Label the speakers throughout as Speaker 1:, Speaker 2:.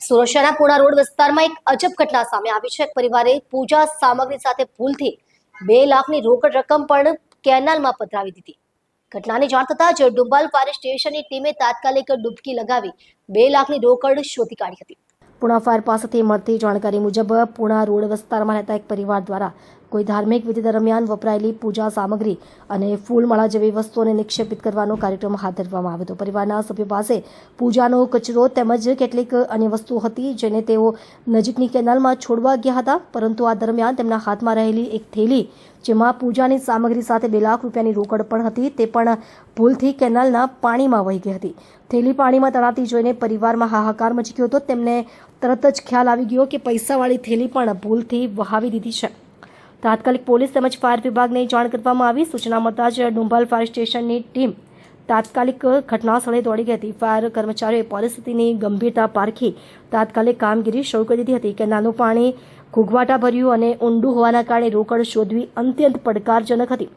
Speaker 1: સુરત શહેરના પુણા રોડ વિસ્તારમાં એક અજબ ઘટના સામે આવી છે. પરિવારે પૂજા સામગ્રી સાથે ભૂલથી 2 લાખની રોકડ રકમ પણ કેનાલમાં પધરાવી દીધી. ઘટનાની જાણ થતાં જ ડુંબાલ ફાયર સ્ટેશનની ટીમે તાત્કાલિક ડૂબકી લગાવી 2 લાખની રોકડ શોધી કાઢી હતી. પુણા ફાયર પાસેથી મળતી જાણકારી મુજબ પુણા રોડ વિસ્તારમાં રહેતા એક પરિવાર દ્વારા કોઈ ધાર્મિક વિધિ દરમિયાન વપરાયેલી પૂજા સામગ્રી અને ફૂલમાળા જેવી વસ્તુઓને નિક્ષેપિત કરવાનો કાર્યક્રમ હાથ ધરવામાં આવ્યો હતો. પરિવારના સભ્યો પાસે પૂજાનો કચરો તેમજ કેટલીક અન્ય વસ્તુઓ હતી જેને તેઓ નજીકની કેનાલમાં છોડવા ગયા હતા, પરંતુ આ દરમિયાન તેમના હાથમાં રહેલી એક થેલી જેમાં પૂજાની સામગ્રી સાથે 2 લાખ રૂપિયાની રોકડ પણ હતી તે પણ ભૂલથી કેનાલના પાણીમાં વહી ગઈ હતી. થેલી પાણીમાં તણાતી જોઈને પરિવારમાં હાહાકાર મચી ગયો હતો. તેમને તરત જ ખ્યાલ આવી ગયો કે પૈસાવાળી થેલી પણ ભૂલથી વહાવી દીધી છે. તાત્કાલિક પોલીસ તેમજ ફાયર વિભાગને જાણ કરવામાં આવી. સૂચના મળતા જ ડુંબાલ ફાયર સ્ટેશનની ટીમ તાત્કાલિક ઘટના સ્થળે દોડી ગઈ હતી. ફાયર કર્મચારીઓએ પરિસ્થિતિની ગંભીરતા પારખી તાત્કાલિક કામગીરી શરૂ કરી દીધી હતી. કેનાલનું પાણી ઘૂંઘવાટા ભર્યું અને ઊંડું હોવાના કારણે રોકડ શોધવી અત્યંત પડકારજનક હતી.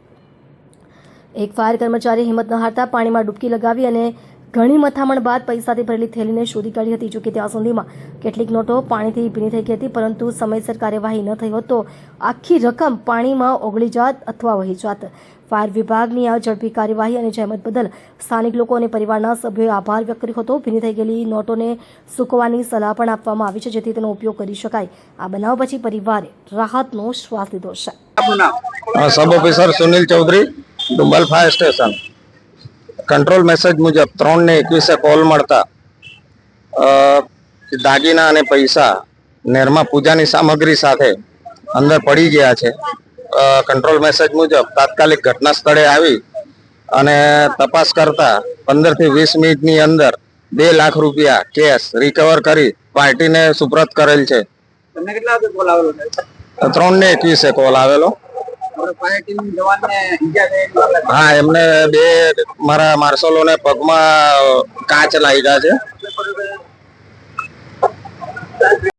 Speaker 1: એક ફાયર કર્મચારીએ હિંમત ન હારતા પાણીમાં ડૂબકી લગાવી અને ઘણી મથામણ બાદ પૈસાથી ભરેલી થેલીને શોધી કાઢી હતી. જોકે ત્યાં સુધીમાં કેટલીક નોટો પાણીથી ભીની થઈ ગઈ હતી, પરંતુ સમયસર કાર્યવાહી ન થઈ હોત તો આખી રકમ પાણીમાં ઓગળી જાત અથવા વહી જાત. ફાયર વિભાગની આ ઝડપી કાર્યવાહી અને જહેમત બદલ સ્થાનિક લોકો અને પરિવારના સભ્યોએ આભાર વ્યક્ત કર્યો હતો. ભીની થઈ ગયેલી નોટોને સૂકવવાની સલાહ પણ આપવામાં આવી છે જેથી તેનો ઉપયોગ કરી શકાય. આ બનાવ પછી પરિવારે રાહતનો શ્વાસ લીધો છે.
Speaker 2: Sub officer Sunil Chaudhari, Dumbhal fire station. Control message મુજબ 3:21 કોલ મળતા દાગીના અને પૈસા નેરમાં પૂજાની સામગ્રી સાથે અંદર પડી ગયા છે. કંટ્રોલ મેસેજ મુજબ તાત્કાલિક ઘટના સ્થળે આવી અને તપાસ કરતા 15 થી 20 મિનિટની અંદર 2 લાખ રૂપિયા કેશ રિકવર કરી પાર્ટીને સુપ્રત કરેલ છે.
Speaker 3: તમને કેટલા વાગે કોલ આવેલો?
Speaker 2: 3:21 કોલ આવેલો. હા, એમને 2 મારા માર્શલોને પગમાં કાચ લાગ્યા છે.